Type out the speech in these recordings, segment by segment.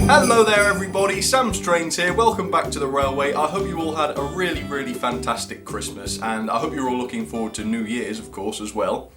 Hello there everybody, Sam'sTrains here, welcome back to the railway. I hope you all had a really fantastic Christmas, and I hope you're all looking forward to New Year's of course as well.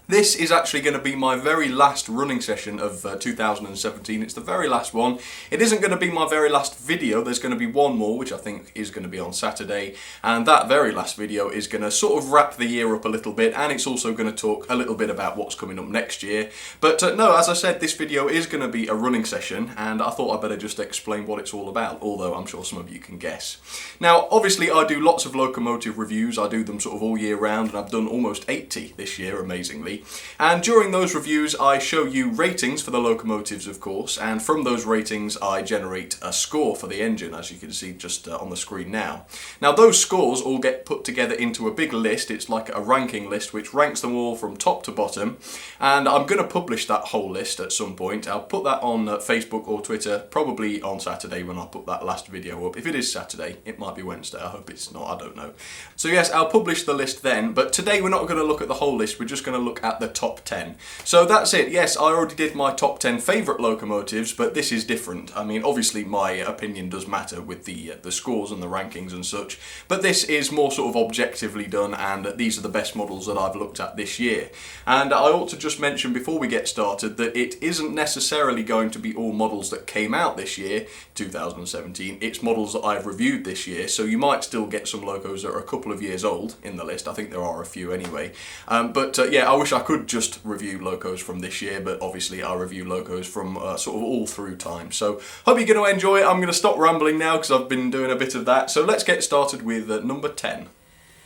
This is actually going to be my very last running session of 2017. It's the very last one. It isn't going to be my very last video. There's going to be one more, which I think is going to be on Saturday. And that very last video is going to sort of wrap the year up a little bit. And it's also going to talk a little bit about what's coming up next year. But no, as I said, this video is going to be a running session. And I thought I'd better just explain what it's all about. Although I'm sure some of you can guess. Now, obviously, I do lots of locomotive reviews. I do them sort of all year round. And I've done almost 80 this year, amazingly. And during those reviews I show you ratings for the locomotives of course, and from those ratings I generate a score for the engine, as you can see just on the screen now. Now those scores all get put together into a big list. It's like a ranking list which ranks them all from top to bottom, and I'm going to publish that whole list at some point. I'll put that on Facebook or Twitter, probably on Saturday when I put that last video up. If it is Saturday, it might be Wednesday, I hope it's not, I don't know. So yes, I'll publish the list then, but today we're not going to look at the whole list, we're just going to look at the top 10. So that's it. Yes, I already did my top 10 favourite locomotives, but this is different. I mean, obviously my opinion does matter with the scores and the rankings and such, but this is more sort of objectively done, and these are the best models that I've looked at this year. And I ought to just mention before we get started that it isn't necessarily going to be all models that came out this year, 2017. It's models that I've reviewed this year, so you might still get some locos that are a couple of years old in the list. I think there are a few anyway. But yeah, I wish I could just review locos from this year, but obviously I review locos from sort of all through time. So hope you're going to enjoy it. I'm going to stop rambling now because I've been doing a bit of that. So let's get started with number 10.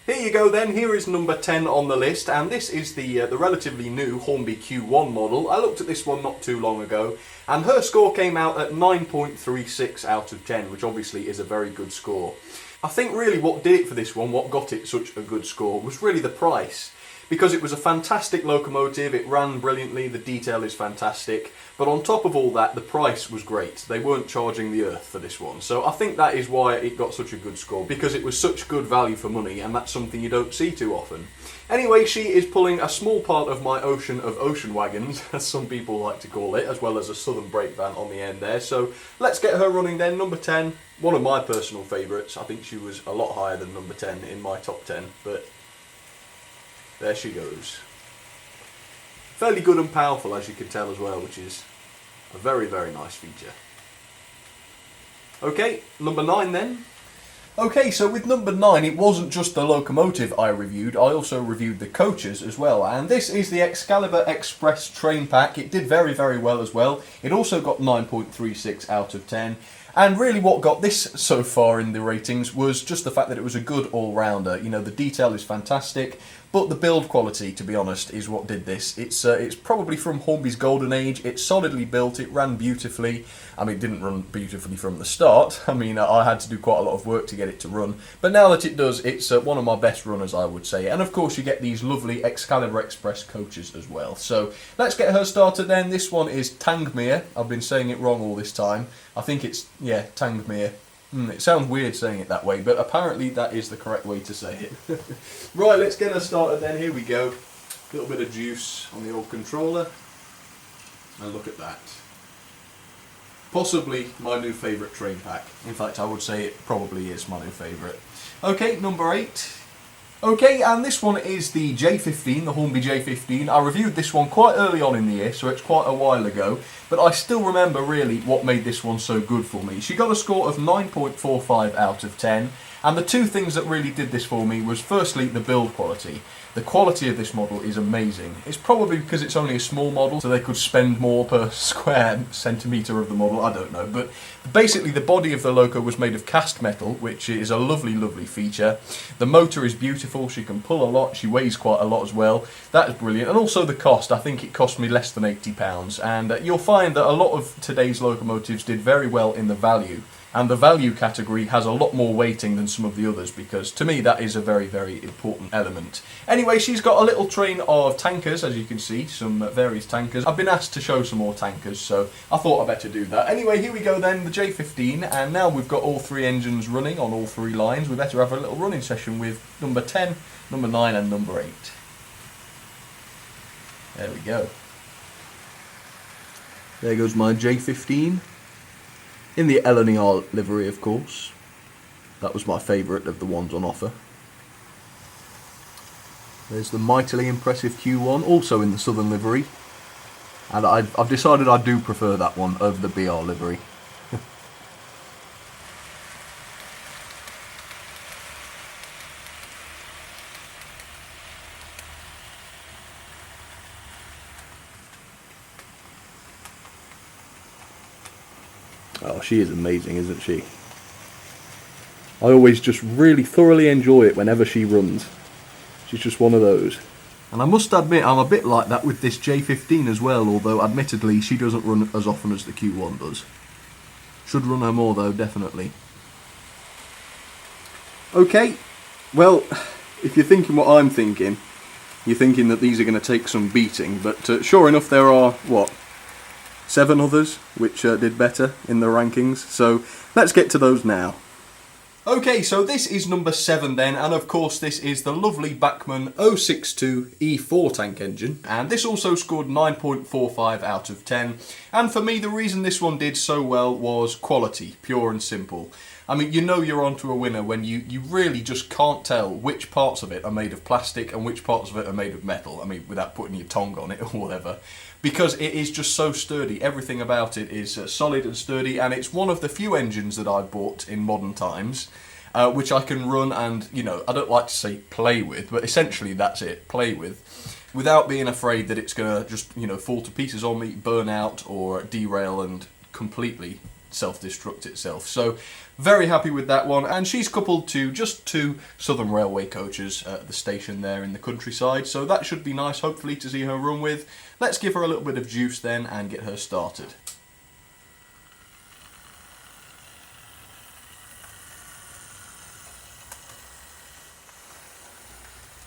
Here you go then, here is number 10 on the list, and this is the relatively new HomeBe Q1 model. I looked at this one not too long ago, and her score came out at 9.36 out of 10, which obviously is a very good score. I think really what did it for this one, what got it such a good score, was really the price. Because it was a fantastic locomotive, it ran brilliantly, the detail is fantastic, but on top of all that, the price was great. They weren't charging the earth for this one, so I think that is why it got such a good score, because it was such good value for money, and that's something you don't see too often. Anyway, she is pulling a small part of my ocean of ocean wagons, as some people like to call it, as well as a southern brake van on the end there, so let's get her running then, number 10. One of my personal favourites. I think she was a lot higher than number 10 in my top 10, but there she goes. Fairly good and powerful, as you can tell as well, which is a very nice feature. Okay, number 9 then. Okay, so with number 9, it wasn't just the locomotive I reviewed, I also reviewed the coaches as well, and this is the Excalibur Express train pack. It did very well as well. It also got 9.36 out of 10. And really what got this so far in the ratings was just the fact that it was a good all-rounder. You know, the detail is fantastic, but the build quality, to be honest, is what did this. It's probably from Hornby's golden age. It's solidly built, it ran beautifully. I mean, it didn't run beautifully from the start. I mean, I had to do quite a lot of work to get it to run. But now that it does, it's one of my best runners, I would say. And of course, you get these lovely Excalibur Express coaches as well. So let's get her started then. This one is Tangmere. I've been saying it wrong all this time. I think it's, yeah, Tangmere. It sounds weird saying it that way, but apparently that is the correct way to say it. Right, let's get her started then. Here we go. A little bit of juice on the old controller. And look at that. Possibly my new favourite train pack. In fact, I would say it probably is my new favourite. Okay, number 8. Okay, and this one is the J15, the Holmby J15. I reviewed this one quite early on in the year, so it's quite a while ago, but I still remember really what made this one so good for me. She got a score of 9.45 out of 10, and the two things that really did this for me was firstly the build quality. The quality of this model is amazing. It's probably because it's only a small model, so they could spend more per square centimetre of the model, I don't know. But basically the body of the loco was made of cast metal, which is a lovely feature. The motor is beautiful, she can pull a lot, she weighs quite a lot as well. That is brilliant. And also the cost, I think it cost me less than £80. And you'll find that a lot of today's locomotives did very well in the value. And the value category has a lot more weighting than some of the others, because to me that is a very important element. Anyway, she's got a little train of tankers, as you can see, some various tankers. I've been asked to show some more tankers, so I thought I'd better do that. Anyway, here we go then, the J15, and now we've got all three engines running on all three lines. We better have a little running session with number 10, number 9 and number 8. There we go. There goes my J15. In the L&ER livery, of course. That was my favourite of the ones on offer. There's the mightily impressive Q1, also in the Southern livery. And I've decided I do prefer that one over the BR livery. Oh, she is amazing, isn't she? I always just really thoroughly enjoy it whenever she runs. She's just one of those. And I must admit, I'm a bit like that with this J15 as well, although admittedly she doesn't run as often as the Q1 does. Should run her more though, definitely. Okay, well, if you're thinking what I'm thinking, you're thinking that these are going to take some beating, but sure enough there are, what, 7 others which did better in the rankings, so let's get to those now. Okay, so this is number 7 then, and of course this is the lovely Bachmann 062 E4 tank engine, and this also scored 9.45 out of 10, and for me the reason this one did so well was quality, pure and simple. I mean, you know you're onto a winner when you really just can't tell which parts of it are made of plastic and which parts of it are made of metal, I mean, without putting your tongue on it or whatever. Because it is just so sturdy. Everything about it is solid and sturdy, and it's one of the few engines that I've bought in modern times which I can run and, you know, I don't like to say play with, but essentially that's it, play with, without being afraid that it's going to just, you know, fall to pieces on me, burn out or derail and completely self-destruct itself. So very happy with that one, and she's coupled to just 2 Southern Railway coaches at the station there in the countryside, so that should be nice hopefully to see her run with. Let's give her a little bit of juice then and get her started.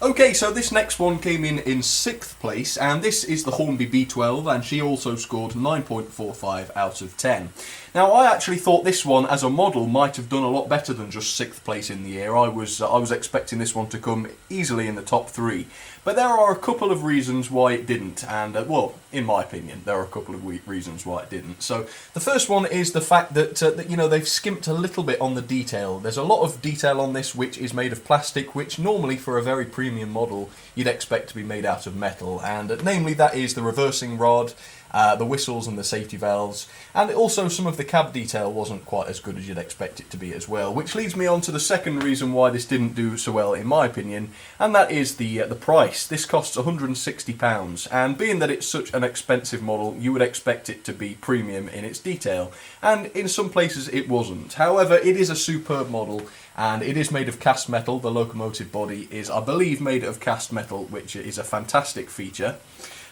Okay, so this next one came in 6th place, and this is the Holmby B12, and she also scored 9.45 out of 10. Now, I actually thought this one, as a model, might have done a lot better than just 6th place in the year. I was expecting this one to come easily in the top 3, but there are a couple of reasons why it didn't, and, well, in my opinion, there are a couple of reasons why it didn't. So, the first one is the fact that you know, they've skimped a little bit on the detail. There's a lot of detail on this which is made of plastic, which normally, for a very premium model, you'd expect to be made out of metal, and namely that is the reversing rod, the whistles and the safety valves, and also some of the cab detail wasn't quite as good as you'd expect it to be as well, which leads me on to the second reason why this didn't do so well in my opinion, and that is the price. This costs £160, and being that it's such an expensive model, you would expect it to be premium in its detail, and in some places it wasn't. However, it is a superb model, and it is made of cast metal. The locomotive body is, I believe, made of cast metal, which is a fantastic feature.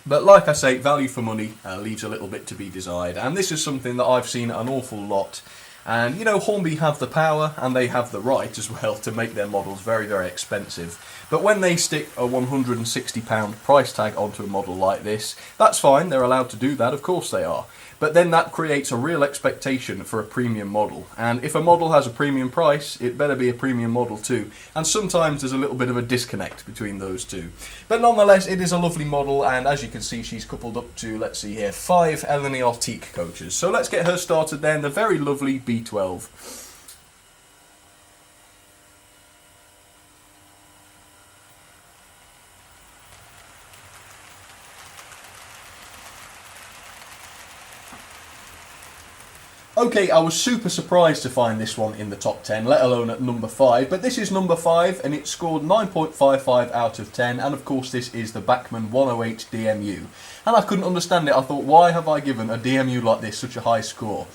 But like I say, value for money leaves a little bit to be desired, and this is something that I've seen an awful lot. And you know, Hornby have the power and they have the right as well to make their models very, very expensive. But when they stick a £160 price tag onto a model like this, that's fine, they're allowed to do that, of course they are. But then that creates a real expectation for a premium model. And if a model has a premium price, it better be a premium model too. And sometimes there's a little bit of a disconnect between those two. But nonetheless, it is a lovely model, and as you can see, she's coupled up to, let's see here, 5 L&ER teak coaches. So let's get her started then, the very lovely B12. Okay, I was super surprised to find this one in the top 10, let alone at number 5, but this is number 5 and it scored 9.55 out of 10, and of course this is the Backman 108 DMU. And I couldn't understand it. I thought, why have I given a DMU like this such a high score?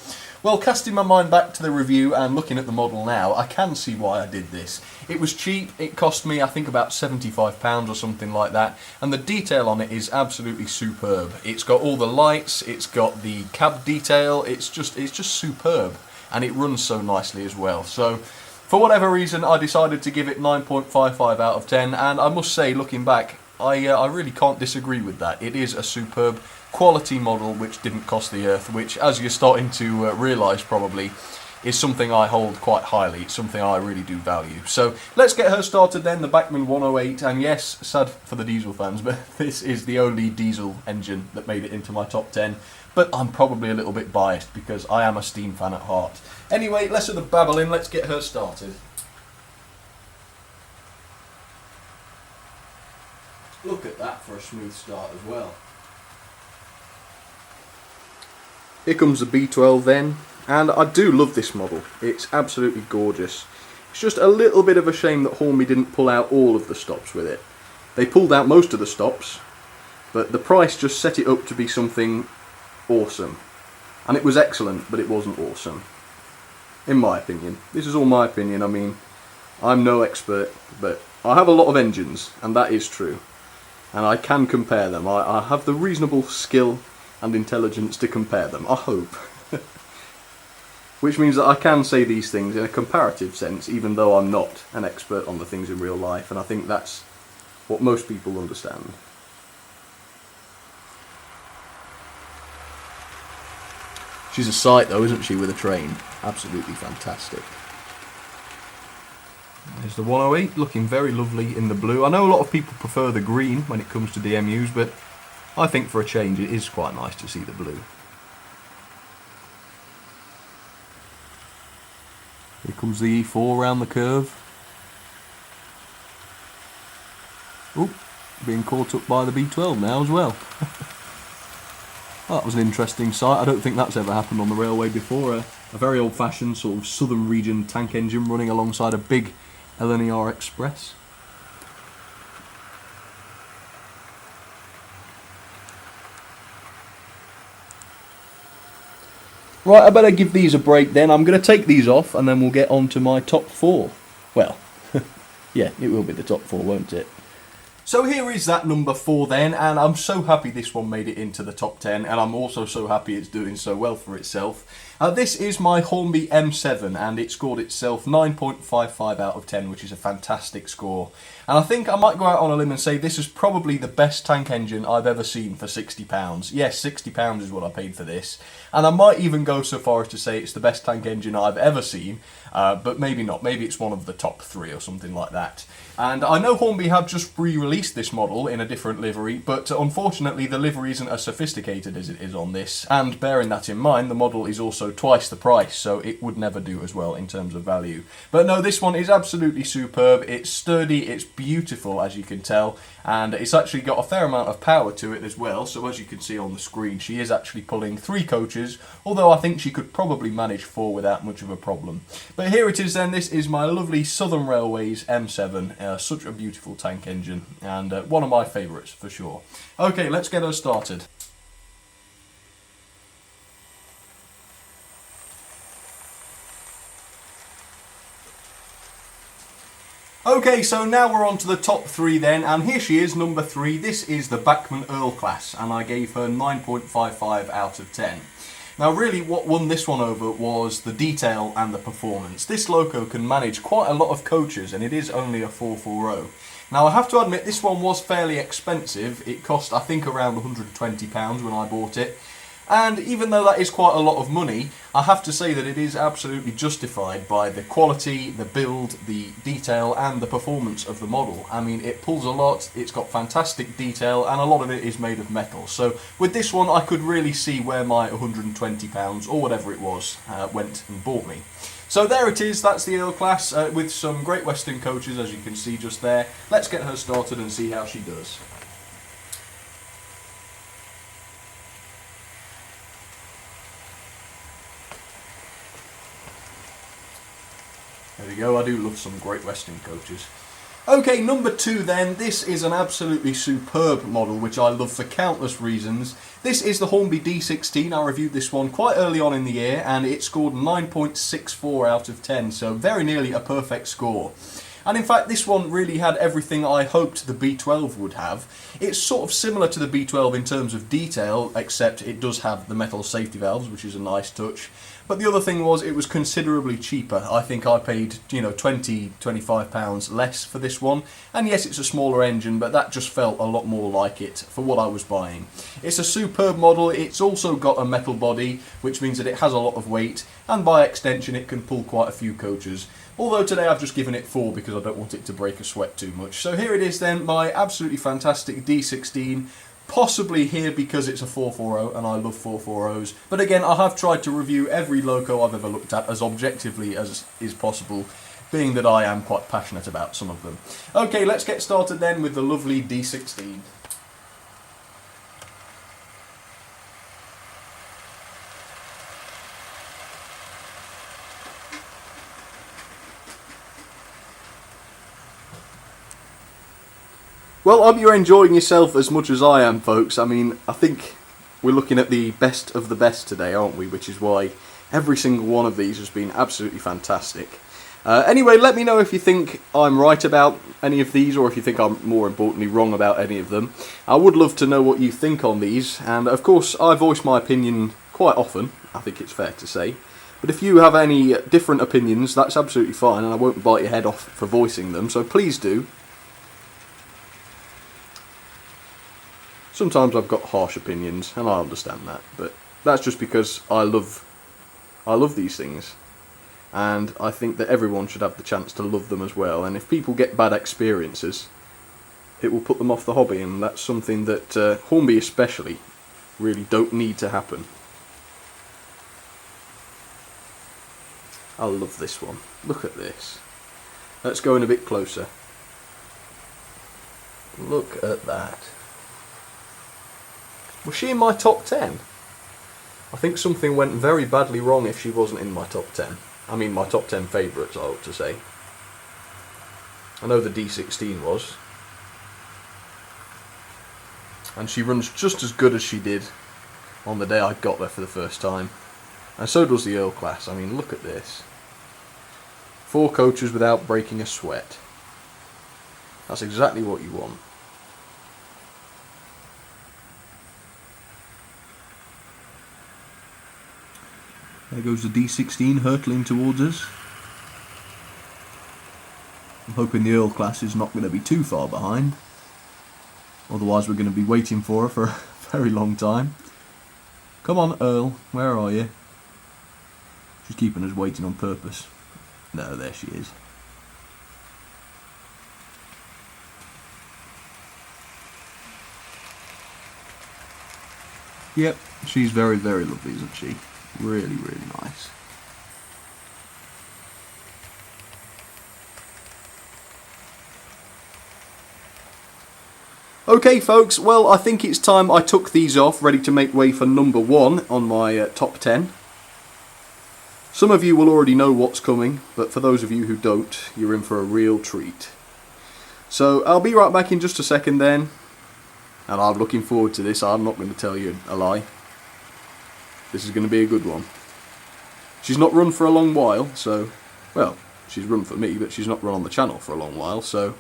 Well, casting my mind back to the review and looking at the model now, I can see why I did this. It was cheap, it cost me I think about £75 or something like that, and the detail on it is absolutely superb. It's got all the lights, it's got the cab detail, it's just superb, and it runs so nicely as well. So for whatever reason I decided to give it 9.55 out of 10, and I must say, looking back, I really can't disagree with that. It is a superb quality model which didn't cost the earth, which, as you're starting to realise probably, is something I hold quite highly. It's something I really do value. So let's get her started then, the Bachmann 108. And yes, sad for the diesel fans, but this is the only diesel engine that made it into my top 10. But I'm probably a little bit biased because I am a steam fan at heart. Anyway, less of the babbling, let's get her started. Look at that for a smooth start as well. Here comes the B12 then, and I do love this model. It's absolutely gorgeous. It's just a little bit of a shame that Holmby didn't pull out all of the stops with it. They pulled out most of the stops, but the price just set it up to be something awesome. And it was excellent, but it wasn't awesome. In my opinion. This is all my opinion. I mean, I'm no expert, but I have a lot of engines, and that is true. And I can compare them. I have the reasonable skill and intelligence to compare them, I hope. Which means that I can say these things in a comparative sense, even though I'm not an expert on the things in real life, and I think that's what most people understand. She's a sight though, isn't she, with a train? Absolutely fantastic. There's the 108, looking very lovely in the blue. I know a lot of people prefer the green when it comes to DMUs, but I think for a change it is quite nice to see the blue. Here comes the E4 round the curve. Oh, being caught up by the B12 now as well. That was an interesting sight. I don't think that's ever happened on the railway before. A very old-fashioned sort of southern region tank engine running alongside a big Excalibur Express. Right, I better give these a break then. I'm going to take these off and then we'll get on to my top 4. Well, yeah, it will be the top 4, won't it? So here is that number 4 then, and I'm so happy this one made it into the top 10, and I'm also so happy it's doing so well for itself. This is my Holmby M7, and it scored itself 9.55 out of 10, which is a fantastic score. And I think I might go out on a limb and say this is probably the best tank engine I've ever seen for £60. Yes, £60 is what I paid for this. And I might even go so far as to say it's the best tank engine I've ever seen, but maybe not. Maybe it's one of the top 3 or something like that. And I know Hornby have just re-released this model in a different livery, but unfortunately the livery isn't as sophisticated as it is on this. And bearing that in mind, the model is also twice the price, so it would never do as well in terms of value. But no, this one is absolutely superb. It's sturdy, it's beautiful as you can tell, and it's actually got a fair amount of power to it as well. So as you can see on the screen, she is actually pulling 3 coaches, although I think she could probably manage 4 without much of a problem. But here it is then. This is my lovely Southern Railways M7. Such a beautiful tank engine, and one of my favourites for sure. Okay, let's get her started. Okay, so now we're on to the top 3 then, and here she is, number 3. This is the Buckman Earle class, and I gave her 9.55 out of 10. Now really what won this one over was the detail and the performance. This loco can manage quite a lot of coaches, and it is only a 440. Now I have to admit this one was fairly expensive. It cost I think around £120 when I bought it. And even though that is quite a lot of money, I have to say that it is absolutely justified by the quality, the build, the detail and the performance of the model. I mean, it pulls a lot, it's got fantastic detail, and a lot of it is made of metal. So with this one I could really see where my £120 or whatever it was went and bought me. So there it is, that's the Earle class with some Great Western coaches, as you can see just there. Let's get her started and see how she does. There we go, I do love some Great Western coaches. Okay, number 2 then. This is an absolutely superb model which I love for countless reasons. This is the Hormby D16. I reviewed this one quite early on in the year and it scored 9.64 out of 10, so very nearly a perfect score. And in fact, this one really had everything I hoped the B12 would have. It's sort of similar to the B12 in terms of detail, except it does have the metal safety valves, which is a nice touch. But the other thing was, it was considerably cheaper. I think I paid, you know, £20–25 less for this one. And yes, it's a smaller engine, but that just felt a lot more like it for what I was buying. It's a superb model. It's also got a metal body, which means that it has a lot of weight, and by extension it can pull quite a few coaches. Although today I've just given it 4 because I don't want it to break a sweat too much. So here it is then, my absolutely fantastic D16. Possibly here because it's a 440 and I love 440s. But again, I have tried to review every loco I've ever looked at as objectively as is possible, being that I am quite passionate about some of them. Okay, let's get started then with the lovely D16. Well, I hope you're enjoying yourself as much as I am, folks. I mean, I think we're looking at the best of the best today, aren't we? Which is why every single one of these has been absolutely fantastic. Anyway, let me know if you think I'm right about any of these, or if you think I'm, more importantly, wrong about any of them. I would love to know what you think on these, and of course, I voice my opinion quite often, I think it's fair to say. But if you have any different opinions, that's absolutely fine, and I won't bite your head off for voicing them, so please do. Sometimes I've got harsh opinions, and I understand that, but that's just because I love these things, and I think that everyone should have the chance to love them as well. And if people get bad experiences, it will put them off the hobby, and that's something that Hornby especially really don't need to happen. I love this one. Look at this. Let's go in a bit closer. Look at that. Was she in my top 10? I think something went very badly wrong if she wasn't in my top 10. I mean my top 10 favourites, I ought to say. I know the D16 was. And she runs just as good as she did on the day I got there for the first time. And so does the Earle class. I mean, look at this. 4 coaches without breaking a sweat. That's exactly what you want. There goes the D16 hurtling towards us. I'm hoping the Earle class is not going to be too far behind. Otherwise we're going to be waiting for her for a very long time. Come on, Earle, where are you? She's keeping us waiting on purpose. No, there she is. Yep, she's very, very lovely, isn't she? Really, really nice. Okay folks, well I think it's time I took these off, ready to make way for number 1 on my top 10. Some of you will already know what's coming, but for those of you who don't, you're in for a real treat. So I'll be right back in just a second then, and I'm looking forward to this. I'm not going to tell you a lie. This is going to be a good one. She's not run for a long while, so, well, she's run for me, but she's not run on the channel for a long while, so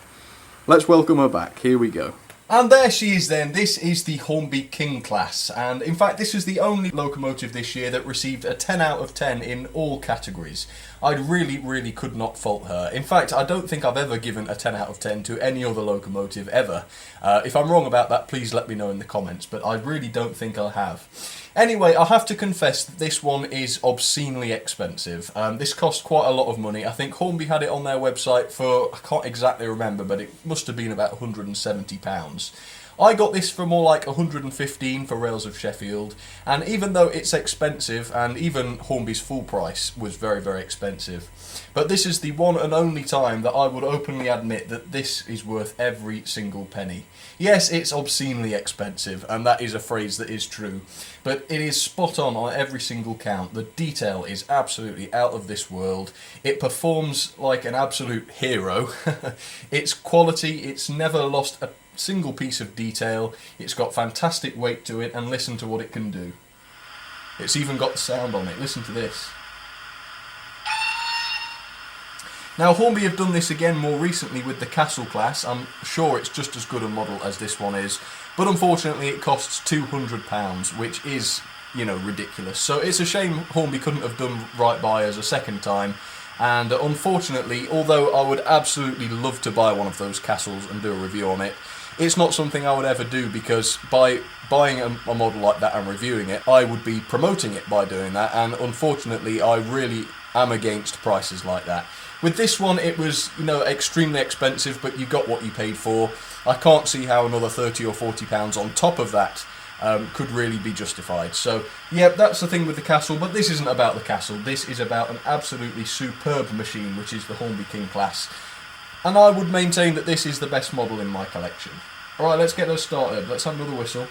let's welcome her back. Here we go. And there she is then. This is the Holmby King class, and in fact this is the only locomotive this year that received a 10 out of 10 in all categories. I really could not fault her. In fact, I don't think I've ever given a 10 out of 10 to any other locomotive ever. If I'm wrong about that, please let me know in the comments, but I really don't think I have. Anyway, I have to confess that this one is obscenely expensive. This cost quite a lot of money. I think Hornby had it on their website for, I can't exactly remember, but it must have been about £170. I got this for more like 115 for Rails of Sheffield, and even though it's expensive, and even Hornby's full price was very expensive, but this is the one and only time that I would openly admit that this is worth every single penny. Yes, it's obscenely expensive, and that is a phrase that is true, but it is spot on every single count. The detail is absolutely out of this world. It performs like an absolute hero. It's quality, it's never lost a single piece of detail, it's got fantastic weight to it, and listen to what it can do. It's even got the sound on it, listen to this. Now Hornby have done this again more recently with the Castle class. I'm sure it's just as good a model as this one is, but unfortunately it costs £200, which is, you know, ridiculous. So it's a shame Hornby couldn't have done right by us a second time. And unfortunately, although I would absolutely love to buy one of those castles and do a review on it, it's not something I would ever do, because by buying a model like that and reviewing it, I would be promoting it by doing that, and unfortunately I really am against prices like that. With this one, it was, you know, extremely expensive, but you got what you paid for. I can't see how another £30 or £40 on top of that could really be justified. So, yeah, that's the thing with the castle, but this isn't about the castle. This is about an absolutely superb machine, which is the Holmby King class. And I would maintain that this is the best model in my collection. Alright, let's get those started. Let's have another whistle.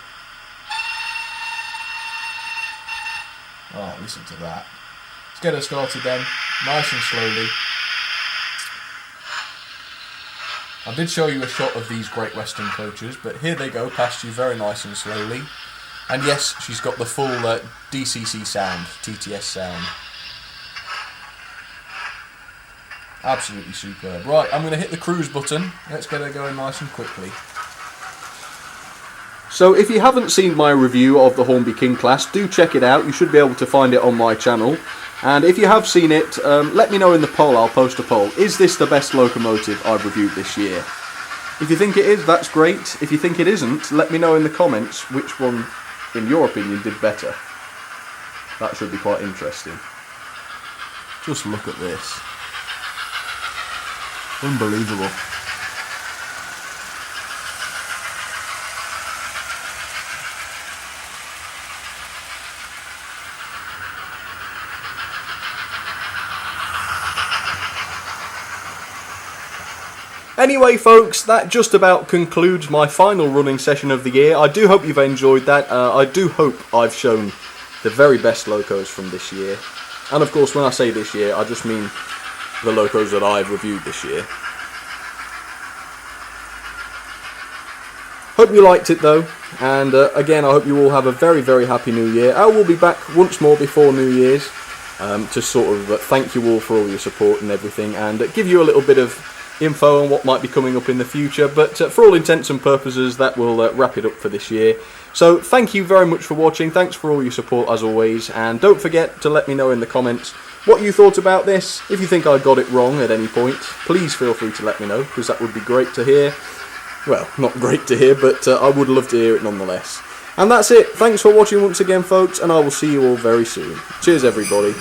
Oh, listen to that. Let's get her started then, nice and slowly. I did show you a shot of these Great Western coaches, but here they go past you very nice and slowly. And yes, she's got the full DCC sound, TTS sound. Absolutely superb. Right, I'm going to hit the cruise button. Let's get her going nice and quickly. So if you haven't seen my review of the Hornby King class, do check it out. You should be able to find it on my channel. And if you have seen it, let me know in the poll. I'll post a poll. Is this the best locomotive I've reviewed this year? If you think it is, that's great. If you think it isn't, let me know in the comments which one, in your opinion, did better. That should be quite interesting. Just look at this. Unbelievable. Anyway folks, that just about concludes my final running session of the year. I do hope you've enjoyed that. I do hope I've shown the very best locos from this year. And of course, when I say this year, I just mean the locos that I've reviewed this year. Hope you liked it though, and again I hope you all have a very, very happy new year. I will be back once more before New Year's to sort of thank you all for all your support and everything, and give you a little bit of info on what might be coming up in the future, but for all intents and purposes that will wrap it up for this year. So thank you very much for watching, thanks for all your support as always, and don't forget to let me know in the comments what you thought about this. If you think I got it wrong at any point, please feel free to let me know, because that would be great to hear. Well, not great to hear, but I would love to hear it nonetheless. And that's it, thanks for watching once again folks, and I will see you all very soon. Cheers everybody.